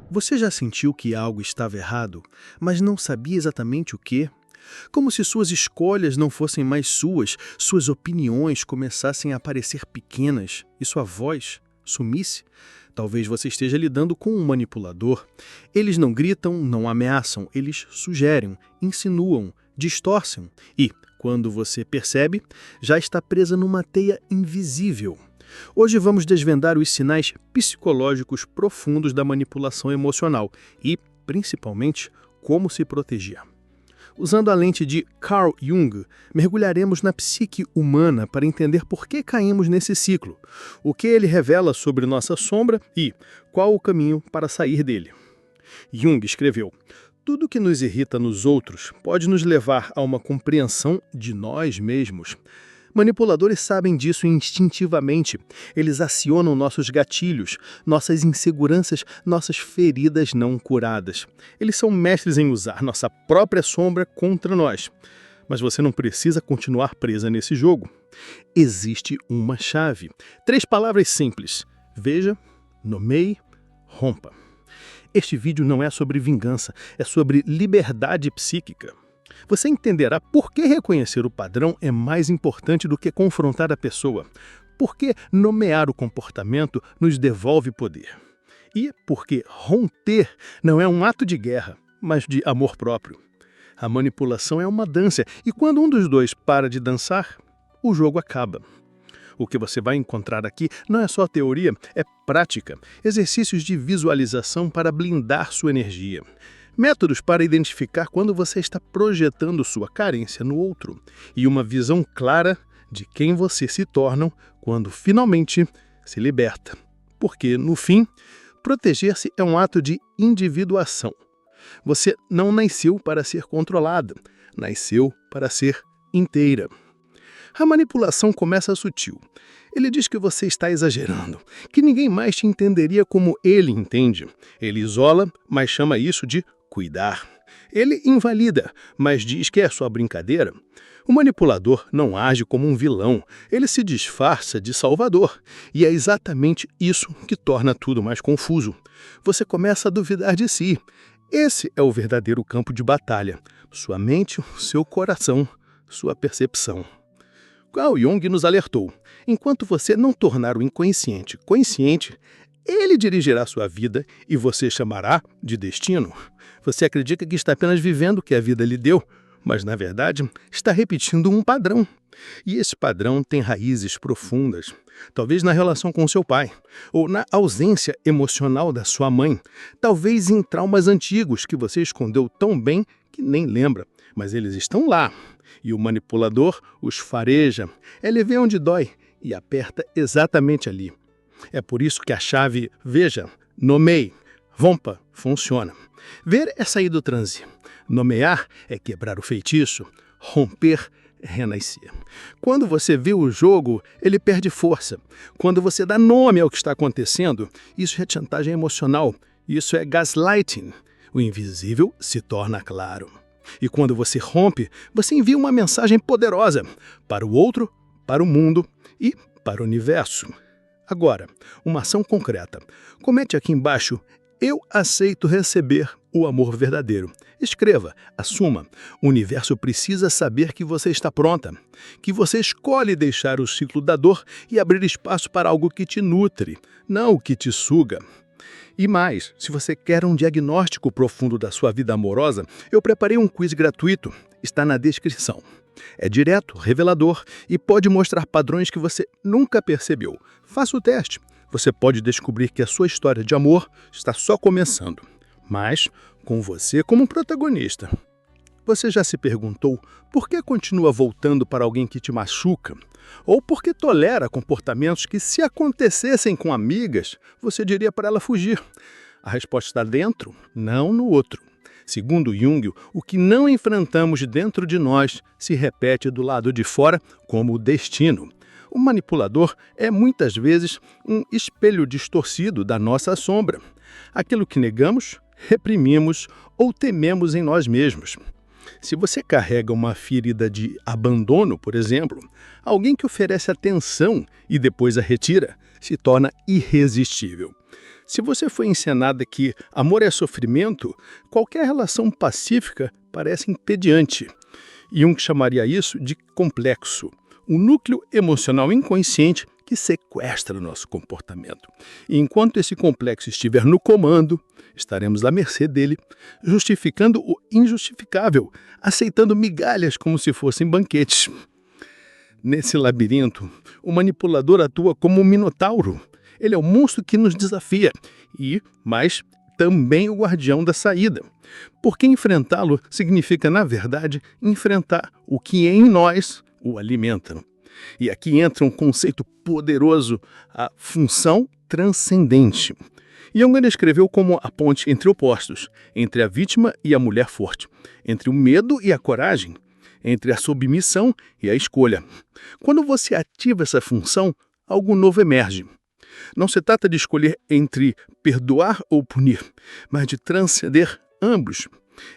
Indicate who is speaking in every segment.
Speaker 1: Você já sentiu que algo estava errado, mas não sabia exatamente o quê? Como se suas escolhas não fossem mais suas, suas opiniões começassem a parecer pequenas e sua voz sumisse? Talvez você esteja lidando com um manipulador. Eles não gritam, não ameaçam, eles sugerem, insinuam, distorcem e, quando você percebe, já está presa numa teia invisível. Hoje vamos desvendar os sinais psicológicos profundos da manipulação emocional e, principalmente, como se proteger. Usando a lente de Carl Jung, mergulharemos na psique humana para entender por que caímos nesse ciclo, o que ele revela sobre nossa sombra e qual o caminho para sair dele. Jung escreveu: tudo que nos irrita nos outros pode nos levar a uma compreensão de nós mesmos. Manipuladores sabem disso instintivamente. Eles acionam nossos gatilhos, nossas inseguranças, nossas feridas não curadas. Eles são mestres em usar nossa própria sombra contra nós. Mas você não precisa continuar presa nesse jogo. Existe uma chave. 3 palavras simples: veja, nomeie, rompa. Este vídeo não é sobre vingança, é sobre liberdade psíquica. Você entenderá por que reconhecer o padrão é mais importante do que confrontar a pessoa, por que nomear o comportamento nos devolve poder, e por que romper não é um ato de guerra, mas de amor próprio. A manipulação é uma dança, e quando um dos dois para de dançar, o jogo acaba. O que você vai encontrar aqui não é só teoria, é prática, exercícios de visualização para blindar sua energia. Métodos para identificar quando você está projetando sua carência no outro e uma visão clara de quem você se torna quando finalmente se liberta. Porque, no fim, proteger-se é um ato de individuação. Você não nasceu para ser controlada, nasceu para ser inteira. A manipulação começa sutil. Ele diz que você está exagerando, que ninguém mais te entenderia como ele entende. Ele isola, mas chama isso de cuidar. Ele invalida, mas diz que é só brincadeira. O manipulador não age como um vilão, ele se disfarça de salvador. E é exatamente isso que torna tudo mais confuso. Você começa a duvidar de si. Esse é o verdadeiro campo de batalha. Sua mente, seu coração, sua percepção. Carl Jung nos alertou: enquanto você não tornar o inconsciente consciente, ele dirigirá sua vida e você chamará de destino. Você acredita que está apenas vivendo o que a vida lhe deu, mas, na verdade, está repetindo um padrão. E esse padrão tem raízes profundas, talvez na relação com seu pai, ou na ausência emocional da sua mãe, talvez em traumas antigos que você escondeu tão bem que nem lembra, mas eles estão lá. E o manipulador os fareja, ele vê onde dói e aperta exatamente ali. É por isso que a chave veja, nomeie, rompa funciona. Ver é sair do transe. Nomear é quebrar o feitiço. Romper é renascer. Quando você vê o jogo, ele perde força. Quando você dá nome ao que está acontecendo, isso é chantagem emocional. Isso é gaslighting. O invisível se torna claro. E quando você rompe, você envia uma mensagem poderosa para o outro, para o mundo e para o universo. Agora, uma ação concreta. Comente aqui embaixo: eu aceito receber o amor verdadeiro. Escreva, assuma. O universo precisa saber que você está pronta, que você escolhe deixar o ciclo da dor e abrir espaço para algo que te nutre, não o que te suga. E mais, se você quer um diagnóstico profundo da sua vida amorosa, eu preparei um quiz gratuito, está na descrição. É direto, revelador e pode mostrar padrões que você nunca percebeu. Faça o teste. Você pode descobrir que a sua história de amor está só começando, mas com você como protagonista. Você já se perguntou por que continua voltando para alguém que te machuca? Ou por que tolera comportamentos que, se acontecessem com amigas, você diria para ela fugir? A resposta está dentro, não no outro. Segundo Jung, o que não enfrentamos dentro de nós se repete do lado de fora como o destino. O manipulador é muitas vezes um espelho distorcido da nossa sombra. Aquilo que negamos, reprimimos ou tememos em nós mesmos. Se você carrega uma ferida de abandono, por exemplo, alguém que oferece atenção e depois a retira, se torna irresistível.
Speaker 2: Se você foi ensinada que amor é sofrimento, qualquer relação pacífica parece entediante. Jung chamaria isso de complexo, um núcleo emocional inconsciente que sequestra o nosso comportamento. E enquanto esse complexo estiver no comando, estaremos à mercê dele, justificando o injustificável, aceitando migalhas como se fossem banquetes. Nesse labirinto, o manipulador atua como um minotauro. Ele é o monstro que nos desafia, mas também o guardião da saída. Porque enfrentá-lo significa, na verdade, enfrentar o que em nós o alimenta. E aqui entra um conceito poderoso, a função transcendente. Jung descreveu como a ponte entre opostos, entre a vítima e a mulher forte, entre o medo e a coragem, entre a submissão e a escolha. Quando você ativa essa função, algo novo emerge. Não se trata de escolher entre perdoar ou punir, mas de transcender ambos.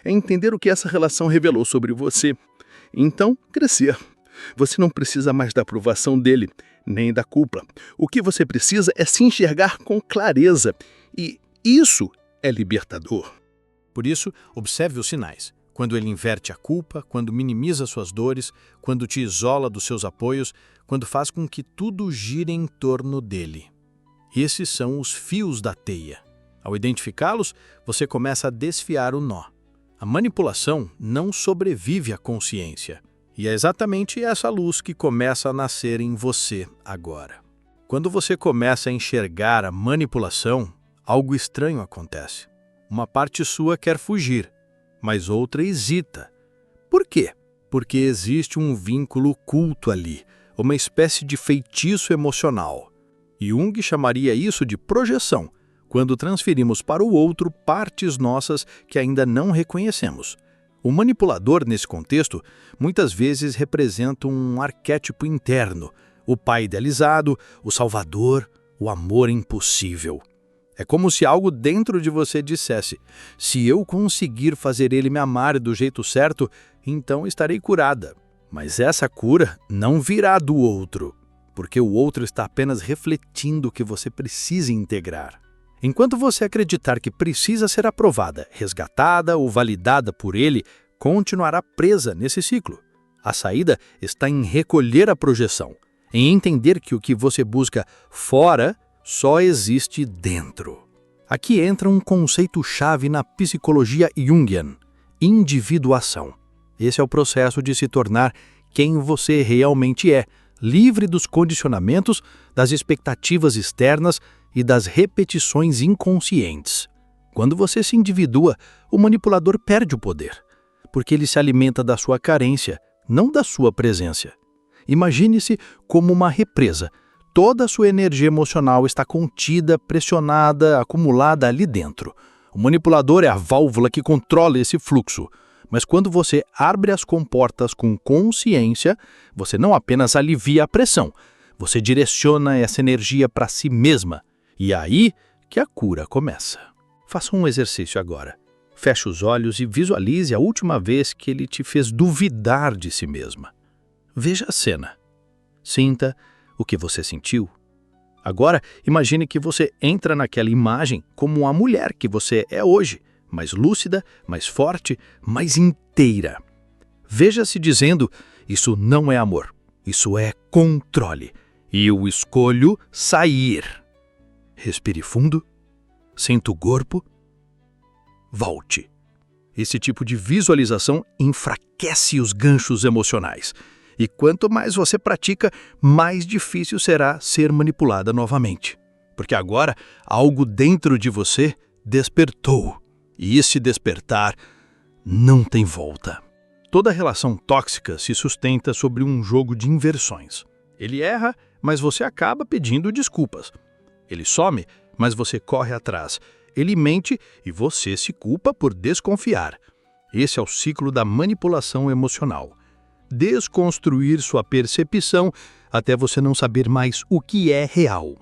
Speaker 2: É entender o que essa relação revelou sobre você. Então, crescer. Você não precisa mais da aprovação dele, nem da culpa. O que você precisa é se enxergar com clareza. E isso é libertador.
Speaker 1: Por isso, observe os sinais. Quando ele inverte a culpa, quando minimiza suas dores, quando te isola dos seus apoios, quando faz com que tudo gire em torno dele. Esses são os fios da teia. Ao identificá-los, você começa a desfiar o nó. A manipulação não sobrevive à consciência. E é exatamente essa luz que começa a nascer em você agora. Quando você começa a enxergar a manipulação, algo estranho acontece. Uma parte sua quer fugir, mas outra hesita. Por quê? Porque existe um vínculo oculto ali, uma espécie de feitiço emocional. Jung chamaria isso de projeção, quando transferimos para o outro partes nossas que ainda não reconhecemos. O manipulador, nesse contexto, muitas vezes representa um arquétipo interno, o pai idealizado, o salvador, o amor impossível. É como se algo dentro de você dissesse: se eu conseguir fazer ele me amar do jeito certo, então estarei curada. Mas essa cura não virá do outro, porque o outro está apenas refletindo o que você precisa integrar. Enquanto você acreditar que precisa ser aprovada, resgatada ou validada por ele, continuará presa nesse ciclo. A saída está em recolher a projeção, em entender que o que você busca fora só existe dentro. Aqui entra um conceito-chave na psicologia junguiana: individuação. Esse é o processo de se tornar quem você realmente é, livre dos condicionamentos, das expectativas externas e das repetições inconscientes. Quando você se individua, o manipulador perde o poder, porque ele se alimenta da sua carência, não da sua presença. Imagine-se como uma represa. Toda a sua energia emocional está contida, pressionada, acumulada ali dentro. O manipulador é a válvula que controla esse fluxo. Mas quando você abre as comportas com consciência, você não apenas alivia a pressão, você direciona essa energia para si mesma. E é aí que a cura começa. Faça um exercício agora. Feche os olhos e visualize a última vez que ele te fez duvidar de si mesma. Veja a cena. Sinta o que você sentiu. Agora, imagine que você entra naquela imagem como a mulher que você é hoje, mais lúcida, mais forte, mais inteira. Veja-se dizendo: isso não é amor, isso é controle. E eu escolho sair. Respire fundo, sinta o corpo, volte. Esse tipo de visualização enfraquece os ganchos emocionais. E quanto mais você pratica, mais difícil será ser manipulada novamente. Porque agora algo dentro de você despertou. E esse despertar não tem volta. Toda relação tóxica se sustenta sobre um jogo de inversões. Ele erra, mas você acaba pedindo desculpas. Ele some, mas você corre atrás. Ele mente e você se culpa por desconfiar. Esse é o ciclo da manipulação emocional. Desconstruir sua percepção até você não saber mais o que é real.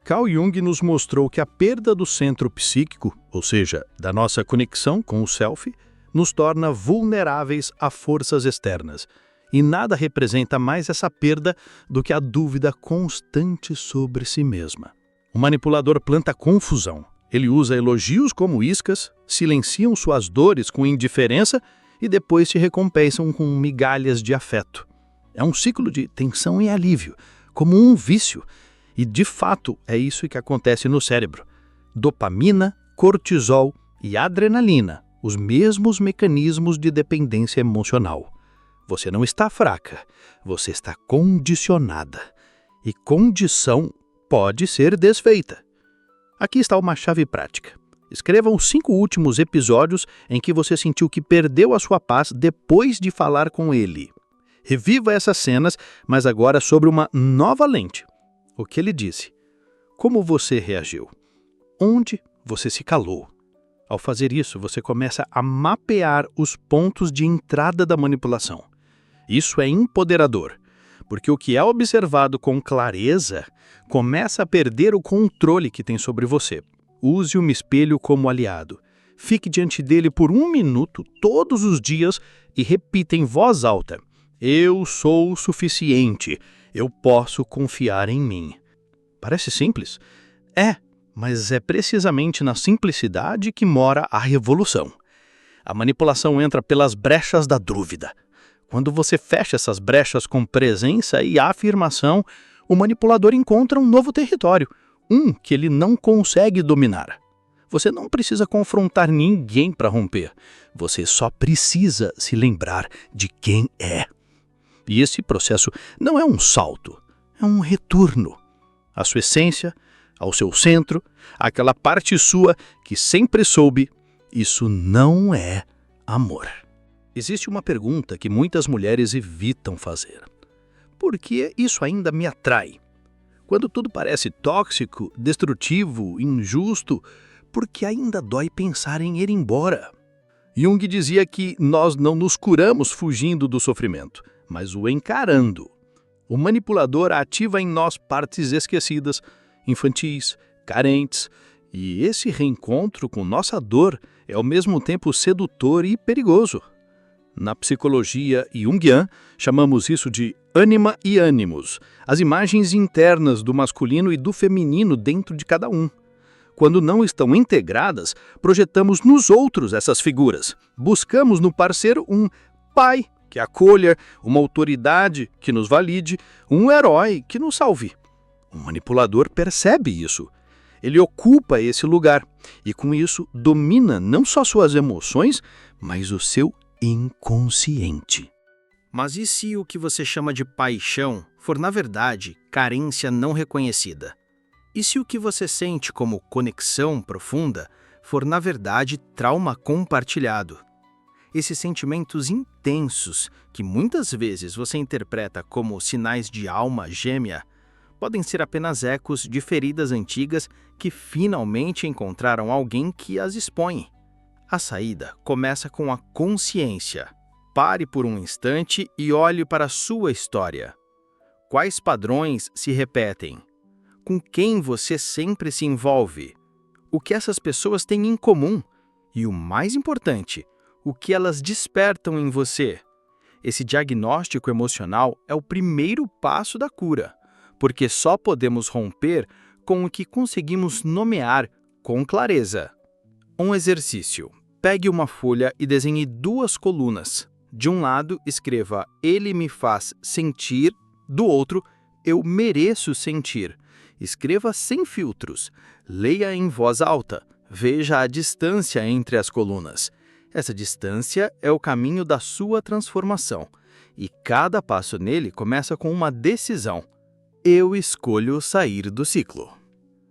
Speaker 1: Carl Jung nos mostrou que a perda do centro psíquico, ou seja, da nossa conexão com o self, nos torna vulneráveis a forças externas. E nada representa mais essa perda do que a dúvida constante sobre si mesma. O manipulador planta confusão. Ele usa elogios como iscas, silenciam suas dores com indiferença e depois te recompensam com migalhas de afeto. É um ciclo de tensão e alívio, como um vício. E, de fato, é isso que acontece no cérebro. Dopamina, cortisol e adrenalina, os mesmos mecanismos de dependência emocional. Você não está fraca, você está condicionada. E condição pode ser desfeita. Aqui está uma chave prática. Escreva os 5 últimos episódios em que você sentiu que perdeu a sua paz depois de falar com ele. Reviva essas cenas, mas agora sobre uma nova lente. O que ele disse? Como você reagiu? Onde você se calou? Ao fazer isso, você começa a mapear os pontos de entrada da manipulação. Isso é empoderador, porque o que é observado com clareza começa a perder o controle que tem sobre você. Use um espelho como aliado. Fique diante dele por 1 minuto todos os dias e repita em voz alta: eu sou o suficiente, eu posso confiar em mim. Parece simples? Mas é precisamente na simplicidade que mora a revolução. A manipulação entra pelas brechas da dúvida. Quando você fecha essas brechas com presença e afirmação, o manipulador encontra um novo território, que ele não consegue dominar. Você não precisa confrontar ninguém para romper. Você só precisa se lembrar de quem é. E esse processo não é um salto, é um retorno à sua essência, ao seu centro, àquela parte sua que sempre soube: isso não é amor. Existe uma pergunta que muitas mulheres evitam fazer. Por que isso ainda me atrai? Quando tudo parece tóxico, destrutivo, injusto, por que ainda dói pensar em ir embora? Jung dizia que nós não nos curamos fugindo do sofrimento, mas o encarando. O manipulador ativa em nós partes esquecidas, infantis, carentes, e esse reencontro com nossa dor é ao mesmo tempo sedutor e perigoso. Na psicologia junguiana, chamamos isso de ânima e ânimos, as imagens internas do masculino e do feminino dentro de cada um. Quando não estão integradas, projetamos nos outros essas figuras. Buscamos no parceiro um pai que acolha, uma autoridade que nos valide, um herói que nos salve. O manipulador percebe isso. Ele ocupa esse lugar e, com isso, domina não só suas emoções, mas o seu inconsciente. Mas e se o que você chama de paixão for, na verdade, carência não reconhecida? E se o que você sente como conexão profunda for, na verdade, trauma compartilhado? Esses sentimentos intensos, que muitas vezes você interpreta como sinais de alma gêmea, podem ser apenas ecos de feridas antigas que finalmente encontraram alguém que as expõe. A saída começa com a consciência. Pare por um instante e olhe para a sua história. Quais padrões se repetem? Com quem você sempre se envolve? O que essas pessoas têm em comum? E o mais importante, o que elas despertam em você? Esse diagnóstico emocional é o primeiro passo da cura, porque só podemos romper com o que conseguimos nomear com clareza. Um exercício. Pegue uma folha e desenhe 2 colunas. De um lado, escreva "ele me faz sentir", do outro, "eu mereço sentir". Escreva sem filtros. Leia em voz alta. Veja a distância entre as colunas. Essa distância é o caminho da sua transformação. E cada passo nele começa com uma decisão. Eu escolho sair do ciclo.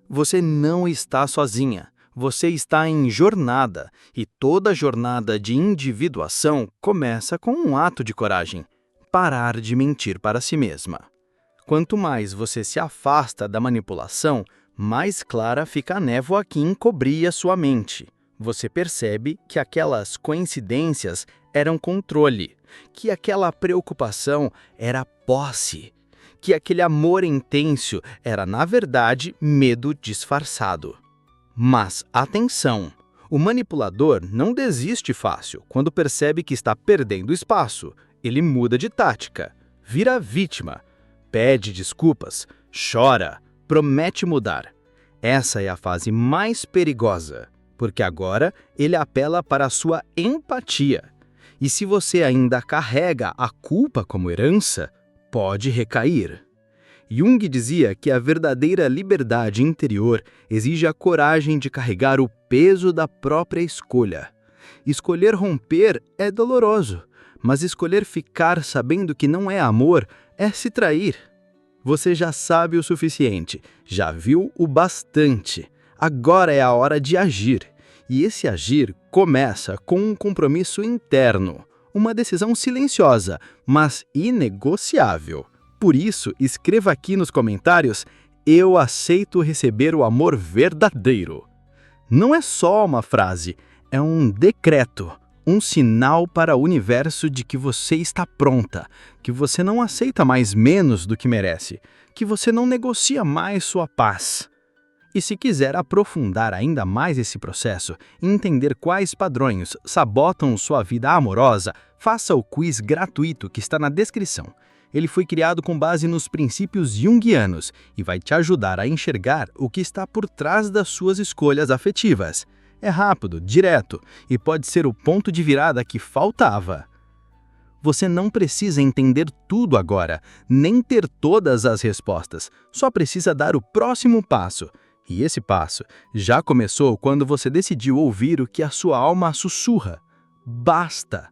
Speaker 1: Você não está sozinha. Você está em jornada, e toda jornada de individuação começa com um ato de coragem: parar de mentir para si mesma. Quanto mais você se afasta da manipulação, mais clara fica a névoa que encobria sua mente. Você percebe que aquelas coincidências eram controle, que aquela preocupação era posse, que aquele amor intenso era, na verdade, medo disfarçado. Mas, atenção! O manipulador não desiste fácil quando percebe que está perdendo espaço. Ele muda de tática, vira vítima, pede desculpas, chora, promete mudar.
Speaker 3: Essa é a fase mais perigosa, porque agora ele apela para a sua empatia. E se você ainda carrega a culpa como herança, pode recair. Jung dizia que a verdadeira liberdade interior exige a coragem de carregar o peso da própria escolha. Escolher romper é doloroso, mas escolher ficar sabendo que não é amor é se trair. Você já sabe o suficiente, já viu o bastante. Agora é a hora de agir. E esse agir começa com um compromisso interno, uma decisão silenciosa, mas inegociável. Por isso, escreva aqui nos comentários: eu aceito receber o amor verdadeiro. Não é só uma frase, é um decreto, um sinal para o universo de que você está pronta, que você não aceita mais menos do que merece, que você não negocia mais sua paz. E se quiser aprofundar ainda mais esse processo e entender quais padrões sabotam sua vida amorosa, faça o quiz gratuito que está na descrição. Ele foi criado com base nos princípios junguianos e vai te ajudar a enxergar o que está por trás das suas escolhas afetivas. É rápido, direto e pode ser o ponto de virada que faltava. Você não precisa entender tudo agora, nem ter todas as respostas. Só precisa dar o próximo passo. E esse passo já começou quando você decidiu ouvir o que a sua alma sussurra. Basta!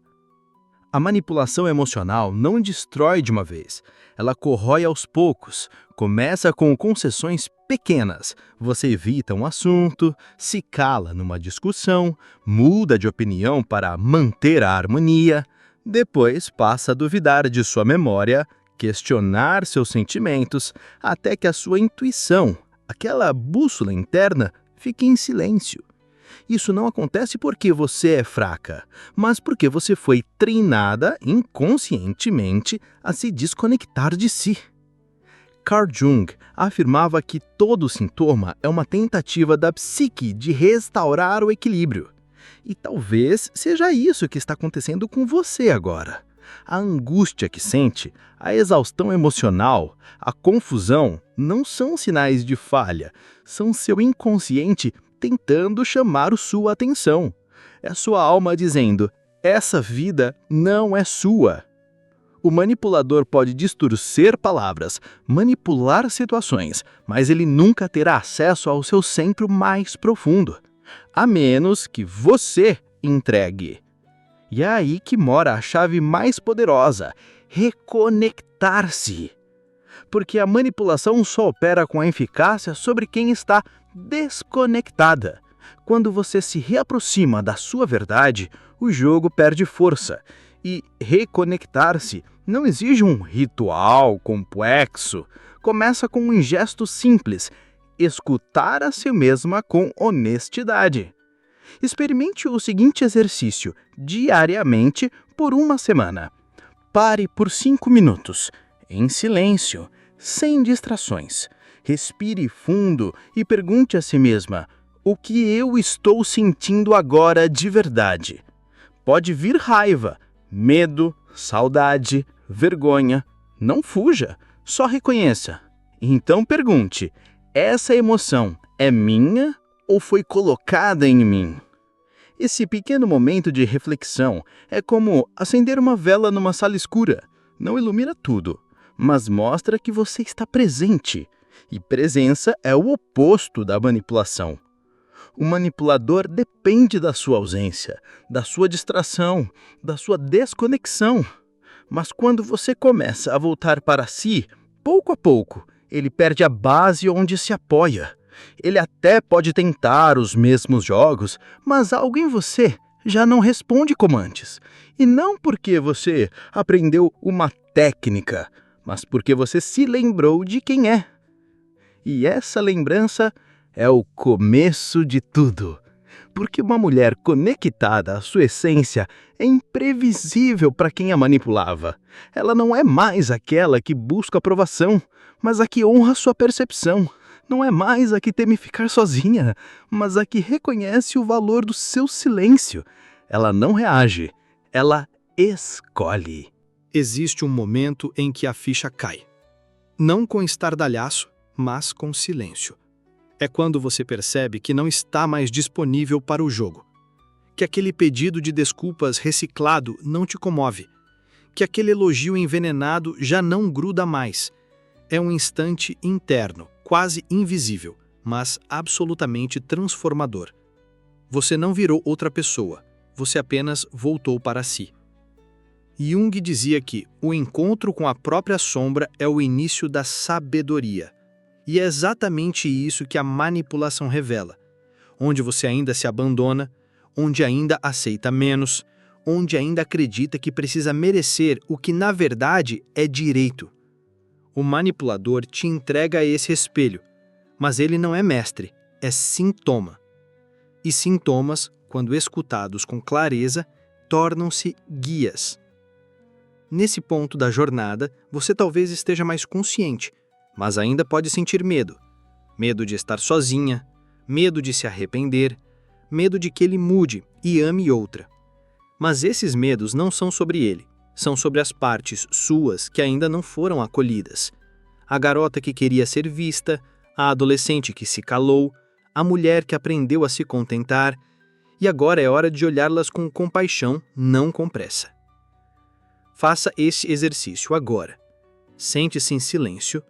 Speaker 3: A manipulação emocional não destrói de uma vez. Ela corrói aos poucos. Começa com concessões pequenas. Você evita um assunto, se cala numa discussão, muda de opinião para manter a harmonia. Depois passa a duvidar de sua memória, questionar seus sentimentos, até que a sua intuição, aquela bússola interna, fique em silêncio. Isso não acontece porque você é fraca, mas porque você foi treinada inconscientemente a se desconectar de si. Carl Jung afirmava que todo sintoma é uma tentativa da psique de restaurar o equilíbrio. E talvez seja isso que está acontecendo com você agora. A angústia que sente, a exaustão emocional, a confusão não são sinais de falha, são seu inconsciente tentando chamar sua atenção. É sua alma dizendo: essa vida não é sua. O manipulador pode distorcer palavras, manipular situações, mas ele nunca terá acesso ao seu centro mais profundo, a menos que você entregue. E é aí que mora a chave mais poderosa: reconectar-se. Porque a manipulação só opera com a eficácia sobre quem está desconectada. Quando você se reaproxima da sua verdade, o jogo perde força. E reconectar-se não exige um ritual complexo. Começa com um gesto simples: escutar a si mesma com honestidade. Experimente o seguinte exercício diariamente por uma semana. Pare por 5 minutos, em silêncio, sem distrações. Respire fundo e pergunte a si mesma: o que eu estou sentindo agora de verdade? Pode vir raiva, medo, saudade, vergonha. Não fuja, só reconheça. Então pergunte: essa emoção é minha ou foi colocada em mim? Esse pequeno momento de reflexão é como acender uma vela numa sala escura. Não ilumina tudo, mas mostra que você está presente. E presença é o oposto da manipulação. O manipulador depende da sua ausência, da sua distração, da sua desconexão. Mas quando você começa a voltar para si, pouco a pouco, ele perde a base onde se apoia. Ele até pode tentar os mesmos jogos, mas algo em você já não responde como antes. E não porque você aprendeu uma técnica, mas porque você se lembrou de quem é. E essa lembrança é o começo de tudo. Porque uma mulher conectada à sua essência é imprevisível para quem a manipulava. Ela não é mais aquela que busca aprovação, mas a que honra sua percepção. Não é mais a que teme ficar sozinha, mas a que reconhece o valor do seu silêncio. Ela não reage, ela escolhe.
Speaker 1: Existe um momento em que a ficha cai. Não com estardalhaço, mas com silêncio. É quando você percebe que não está mais disponível para o jogo, que aquele pedido de desculpas reciclado não te comove, que aquele elogio envenenado já não gruda mais. É um instante interno, quase invisível, mas absolutamente transformador. Você não virou outra pessoa, você apenas voltou para si. Jung dizia que o encontro com a própria sombra é o início da sabedoria. E é exatamente isso que a manipulação revela, onde você ainda se abandona, onde ainda aceita menos, onde ainda acredita que precisa merecer o que na verdade é direito. O manipulador te entrega esse espelho, mas ele não é mestre, é sintoma. E sintomas, quando escutados com clareza, tornam-se guias. Nesse ponto da jornada, você talvez esteja mais consciente, mas ainda pode sentir medo. Medo de estar sozinha, medo de se arrepender, medo de que ele mude e ame outra. Mas esses medos não são sobre ele, são sobre as partes suas que ainda não foram acolhidas. A garota que queria ser vista, a adolescente que se calou, a mulher que aprendeu a se contentar, e agora é hora de olhá-las com compaixão, não com pressa. Faça esse exercício agora. Sente-se em silêncio,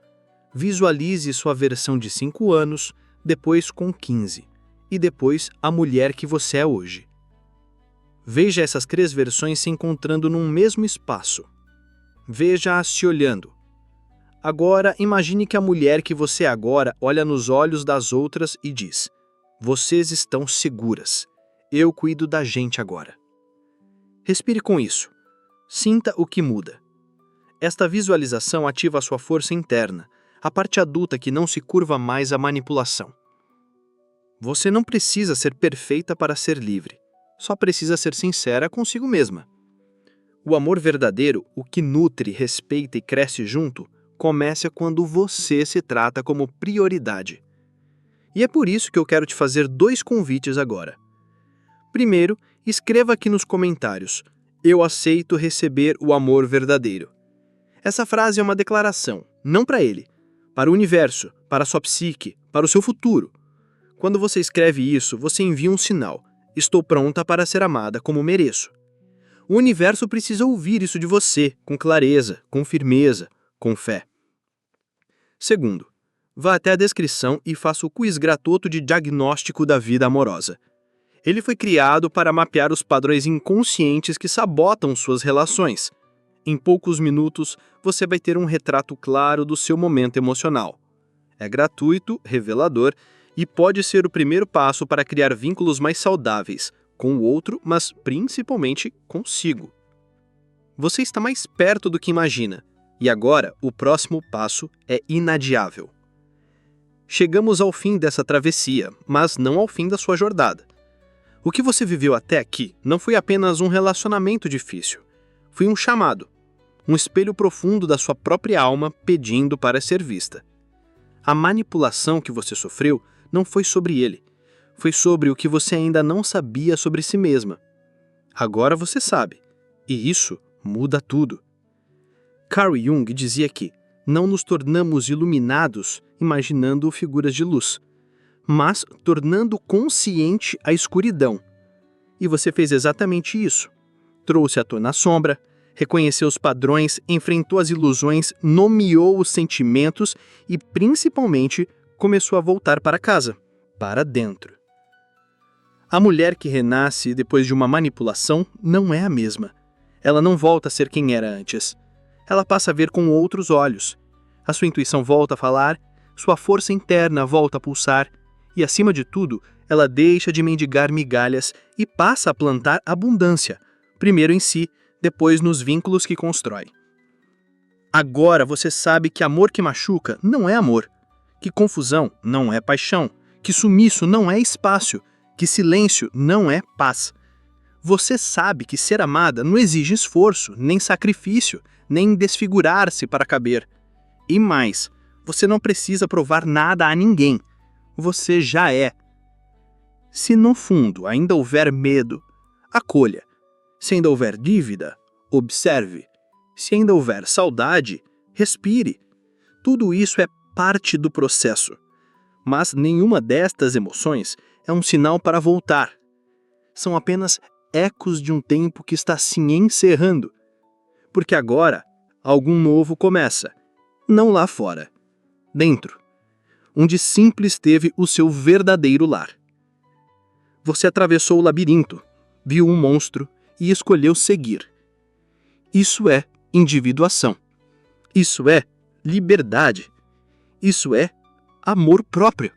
Speaker 1: visualize sua versão de 5 anos, depois com 15, e depois a mulher que você é hoje. Veja essas 3 versões se encontrando num mesmo espaço. Veja-as se olhando. Agora, imagine que a mulher que você é agora olha nos olhos das outras e diz: "Vocês estão seguras. Eu cuido da gente agora." Respire com isso. Sinta o que muda. Esta visualização ativa a sua força interna, a parte adulta que não se curva mais à manipulação. Você não precisa ser perfeita para ser livre, só precisa ser sincera consigo mesma. O amor verdadeiro, o que nutre, respeita e cresce junto, começa quando você se trata como prioridade. E é por isso que eu quero te fazer 2 convites agora. Primeiro, escreva aqui nos comentários: "Eu aceito receber o amor verdadeiro." Essa frase é uma declaração, não para ele, para o universo, para a sua psique, para o seu futuro. Quando você escreve isso, você envia um sinal: "Estou pronta para ser amada como mereço." O universo precisa ouvir isso de você, com clareza, com firmeza, com fé. Segundo, vá até a descrição e faça o quiz gratuito de diagnóstico da vida amorosa. Ele foi criado para mapear os padrões inconscientes que sabotam suas relações. Em poucos minutos, você vai ter um retrato claro do seu momento emocional. É gratuito, revelador e pode ser o primeiro passo para criar vínculos mais saudáveis, com o outro, mas principalmente consigo. Você está mais perto do que imagina, e agora o próximo passo é inadiável. Chegamos ao fim dessa travessia, mas não ao fim da sua jornada. O que você viveu até aqui não foi apenas um relacionamento difícil, foi um chamado, um espelho profundo da sua própria alma pedindo para ser vista. A manipulação que você sofreu não foi sobre ele, foi sobre o que você ainda não sabia sobre si mesma. Agora você sabe, e isso muda tudo. Carl Jung dizia que não nos tornamos iluminados imaginando figuras de luz, mas tornando consciente a escuridão. E você fez exatamente isso. Trouxe à tona a sombra, reconheceu os padrões, enfrentou as ilusões, nomeou os sentimentos e, principalmente, começou a voltar para casa, para dentro. A mulher que renasce depois de uma manipulação não é a mesma. Ela não volta a ser quem era antes. Ela passa a ver com outros olhos. A sua intuição volta a falar, sua força interna volta a pulsar e, acima de tudo, ela deixa de mendigar migalhas e passa a plantar abundância, primeiro em si, depois nos vínculos que constrói. Agora você sabe que amor que machuca não é amor, que confusão não é paixão, que sumiço não é espaço, que silêncio não é paz. Você sabe que ser amada não exige esforço, nem sacrifício, nem desfigurar-se para caber. E mais, você não precisa provar nada a ninguém. Você já é. Se no fundo ainda houver medo, acolha. Se ainda houver dívida, observe. Se ainda houver saudade, respire. Tudo isso é parte do processo.
Speaker 3: Mas nenhuma destas emoções é um sinal para voltar. São apenas ecos de um tempo que está se encerrando. Porque agora, algo novo começa. Não lá fora. Dentro. Onde Simples teve o seu verdadeiro lar. Você atravessou o labirinto, viu um monstro e escolheu seguir. Isso é individuação. Isso é liberdade. Isso é amor próprio.